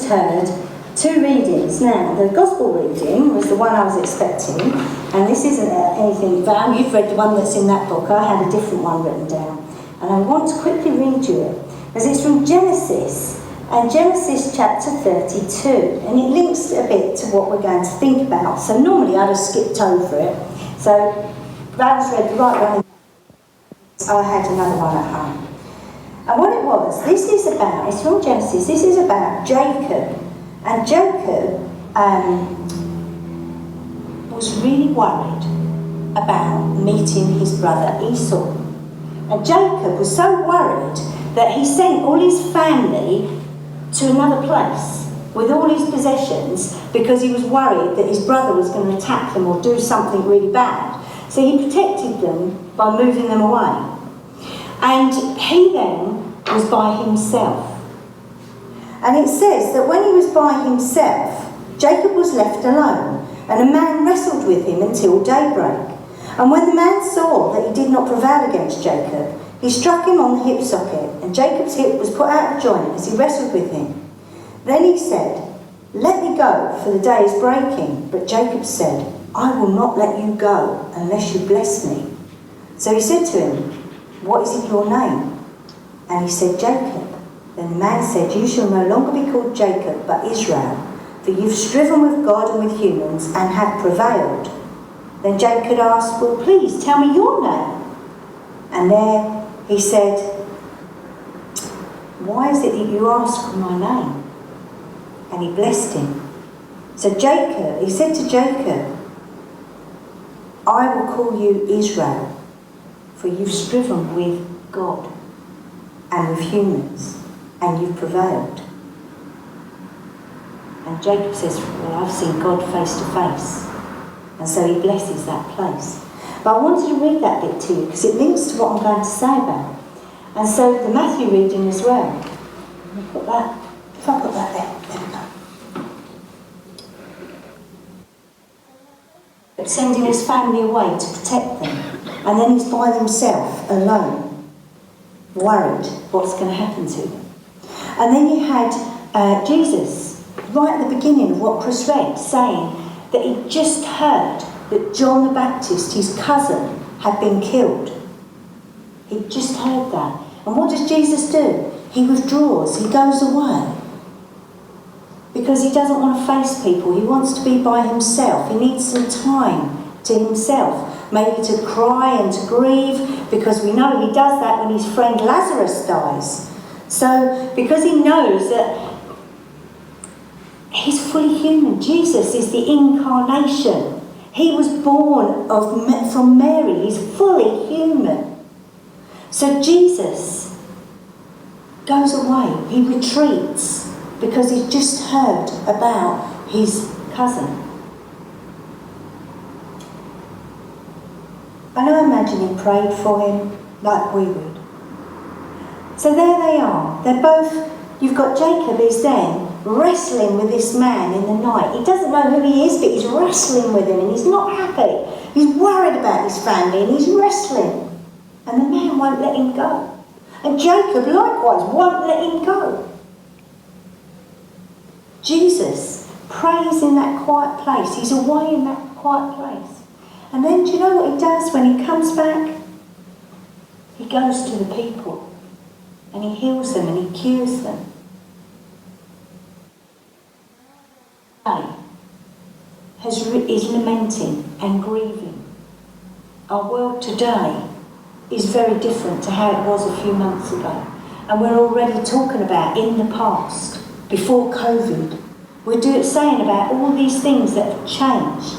just heard two readings. Now, the Gospel reading was the one I was expecting, and this isn't anything, Val, you've read the one that's in that book. I had a different one written down. And I want to quickly read you it, because it's from Genesis, and Genesis chapter 32, and it links a bit to what we're going to think about. So normally I'd have skipped over it. So Val's read the right one, I had another one at home. And what it was, this is about, it's from Genesis, this is about Jacob. And Jacob was really worried about meeting his brother Esau. And Jacob was so worried that he sent all his family to another place with all his possessions because he was worried that his brother was going to attack them or do something really bad. So he protected them by moving them away. And he then was by himself. And it says that when he was by himself, Jacob was left alone, and a man wrestled with him until daybreak. And when the man saw that he did not prevail against Jacob, he struck him on the hip socket, and Jacob's hip was put out of joint as he wrestled with him. Then he said, "Let me go, for the day is breaking." But Jacob said, "I will not let you go unless you bless me." So he said to him, "What is your name?" And he said, "Jacob." Then the man said, "You shall no longer be called Jacob, but Israel, for you've striven with God and with humans and have prevailed." Then Jacob asked, "Well, please tell me your name." And there he said, "Why is it that you ask for my name?" And he blessed him. So he said to Jacob, "I will call you Israel, for you've striven with God and with humans, and you've prevailed." And Jacob says, "Well, I've seen God face to face." And so he blesses that place. But I wanted to read that bit to you because it links to what I'm going to say about. And so the Matthew reading as well. Let me put that, if I put that there we go. Sending his family away to protect them. And then he's by himself, alone, worried what's going to happen to them. And then you had Jesus, right at the beginning of what Chris read, saying that he'd just heard that John the Baptist, his cousin, had been killed. He'd just heard that. And what does Jesus do? He withdraws, he goes away. Because he doesn't want to face people, he wants to be by himself. He needs some time to himself. Maybe to cry and to grieve, because we know he does that when his friend Lazarus dies. So, because he knows that he's fully human. Jesus is the incarnation. He was born from Mary. He's fully human. So Jesus goes away. He retreats because he's just heard about his cousin. And I imagine he prayed for him like we would. So there they are. They're both, you've got Jacob is then wrestling with this man in the night. He doesn't know who he is, but he's wrestling with him and he's not happy. He's worried about his family and he's wrestling. And the man won't let him go. And Jacob likewise won't let him go. Jesus prays in that quiet place. He's away in that quiet place. And then do you know what he does when he comes back? He goes to the people and he heals them and he cures them. Is lamenting and grieving. Our world today is very different to how it was a few months ago. And we're already talking about in the past, before COVID. We're saying about all these things that have changed.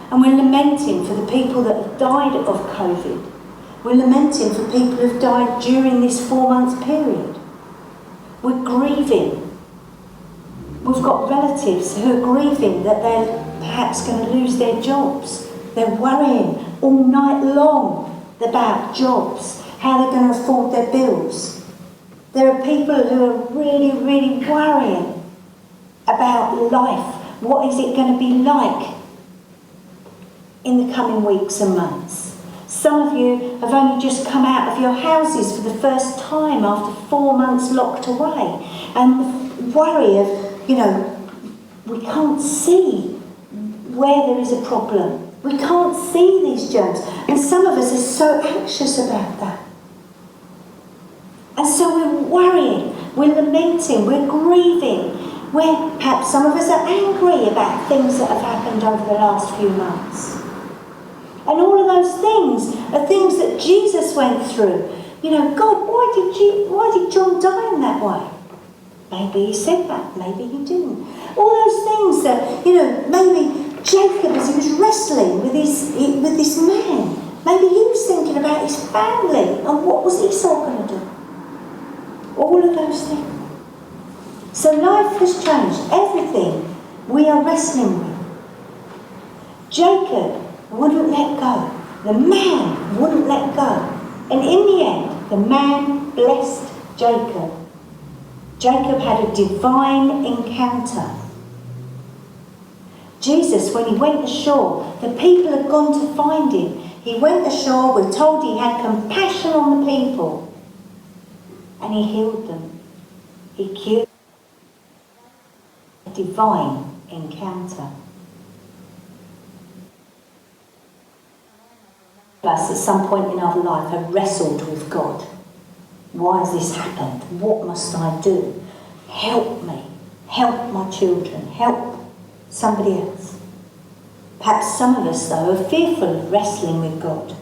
And we're lamenting for the people that have died of COVID. We're lamenting for people who have died during this 4-month period. We're grieving. We've got relatives who are grieving that they're perhaps going to lose their jobs. They're worrying all night long about jobs, how they're going to afford their bills. There are people who are really, really worrying about life. What is it going to be like in the coming weeks and months? Some of you have only just come out of your houses for the first time after 4 months locked away. And worry of, we can't see where there is a problem. We can't see these germs. And some of us are so anxious about that. And so we're worrying, we're lamenting, we're grieving. Perhaps some of us are angry about things that have happened over the last few months. And all of those things are things that Jesus went through. God, why did John die in that way? Maybe he said that, maybe he didn't. All those things that, maybe Jacob, as he was wrestling with this man, maybe he was thinking about his family and what was Esau going to do? All of those things. So life has changed. Everything we are wrestling with. Jacob wouldn't let go. The man wouldn't let go. And in the end, the man blessed Jacob. Jacob had a divine encounter. Jesus, when he went ashore, the people had gone to find him. He went ashore, we're told he had compassion on the people. And he healed them. He cured them. A divine encounter. Us at some point in our life have wrestled with God. Why has this happened? What must I do? Help me. Help my children. Help somebody else. Perhaps some of us, though, are fearful of wrestling with God.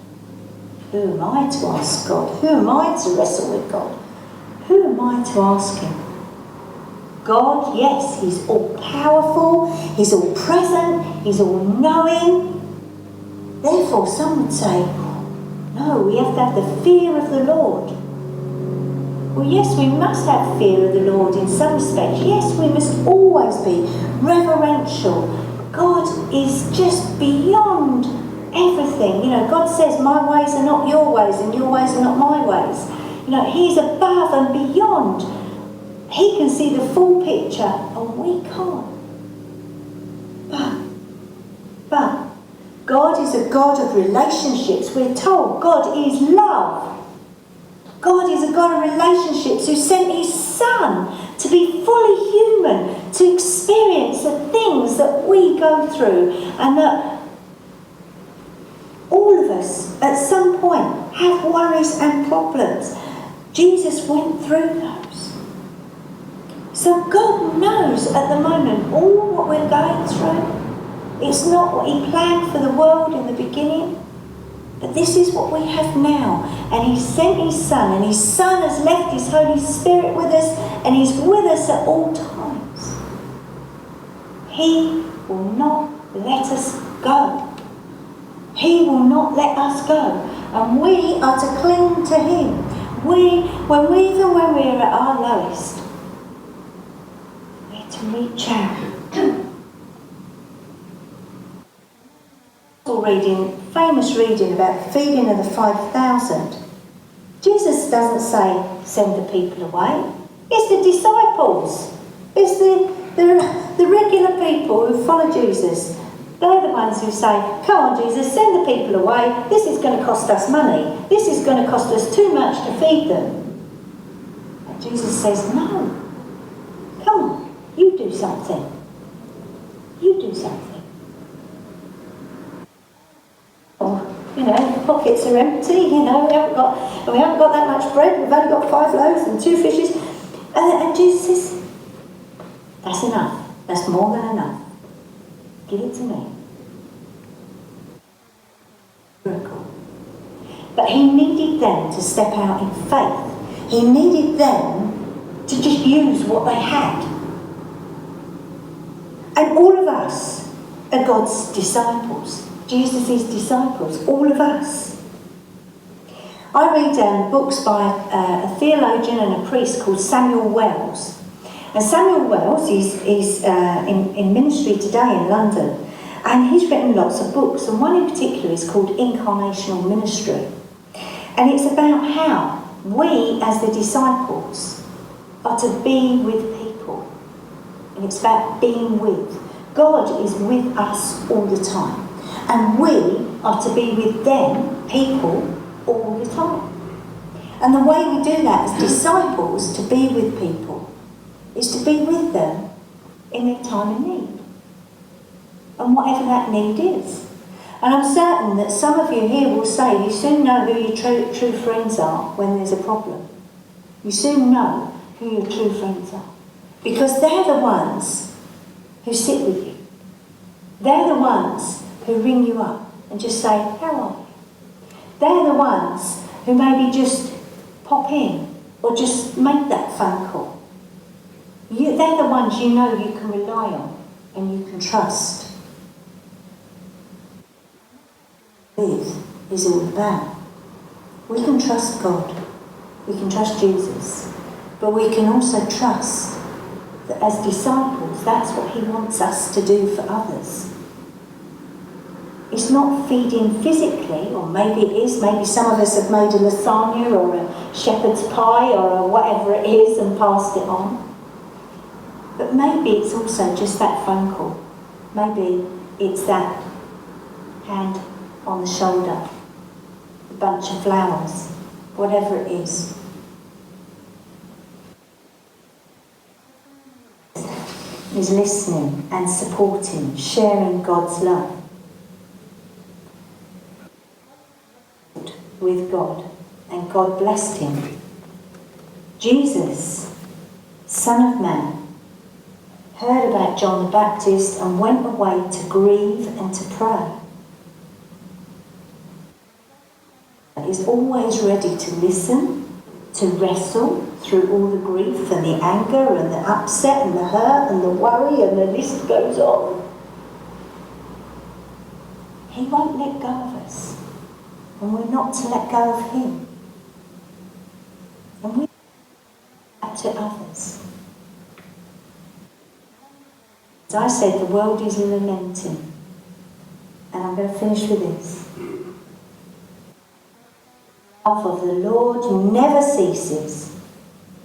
Who am I to ask God? Who am I to wrestle with God? Who am I to ask him? God, yes, he's all powerful, he's all present, he's all knowing. Therefore, some would say, no, we have to have the fear of the Lord. Well, yes, we must have fear of the Lord in some respects. Yes, we must always be reverential. God is just beyond everything. God says, my ways are not your ways and your ways are not my ways. He's above and beyond. He can see the full picture and we can't. But God is a God of relationships. We're told God is love. God is a God of relationships who sent his Son to be fully human, to experience the things that we go through, and that all of us at some point have worries and problems. Jesus went through those. So God knows at the moment all what we're going through. It's not what he planned for the world in the beginning, but this is what we have now. And he sent his Son, and his Son has left his Holy Spirit with us, and he's with us at all times. He will not let us go. He will not let us go. And we are to cling to him. Even when we're at our lowest, we're to reach out. Famous reading about the feeding of the 5,000. Jesus doesn't say, send the people away. It's the disciples. It's the regular people who follow Jesus. They're the ones who say, come on Jesus, send the people away. This is going to cost us money. This is going to cost us too much to feed them. And Jesus says, no. Come on, you do something. You do something. The pockets are empty, we haven't got that much bread, we've only got 5 loaves and 2 fishes. And Jesus says, that's enough. That's more than enough. Give it to me. Miracle. But he needed them to step out in faith. He needed them to just use what they had. And all of us are God's disciples. Jesus' disciples, all of us. I read books by a theologian and a priest called Samuel Wells. And Samuel Wells is in ministry today in London, and he's written lots of books, and one in particular is called Incarnational Ministry. And it's about how we, as the disciples, are to be with people. And it's about being with. God is with us all the time. And we are to be with them, people, all the time. And the way we do that as disciples, to be with people, is to be with them in their time of need. And whatever that need is. And I'm certain that some of you here will say you soon know who your true friends are when there's a problem. You soon know who your true friends are. Because they're the ones who sit with you. They're the ones who ring you up and just say, how are you? They're the ones who maybe just pop in or just make that phone call. They're the ones you know you can rely on and you can trust. Is all about. We can trust God, we can trust Jesus, but we can also trust that as disciples, that's what he wants us to do for others. It's not feeding physically, or maybe it is, maybe some of us have made a lasagna or a shepherd's pie or a whatever it is and passed it on. But maybe it's also just that phone call. Maybe it's that hand on the shoulder, a bunch of flowers, whatever it is. Is listening and supporting, sharing God's love with God, and God blessed him. Jesus, Son of Man, heard about John the Baptist and went away to grieve and to pray. Is always ready to listen, to wrestle through all the grief and the anger and the upset and the hurt and the worry, and the list goes on. He won't let go of us, and we're not to let go of him. And we act to others. As I said, the world is lamenting, and I'm going to finish with this. The love of the Lord never ceases,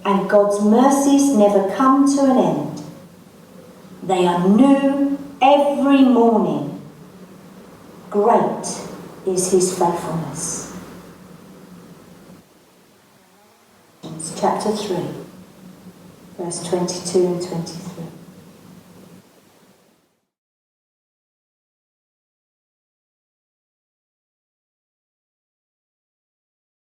and God's mercies never come to an end. They are new every morning. Great is his faithfulness. Chapter 3, verse 22 and 23.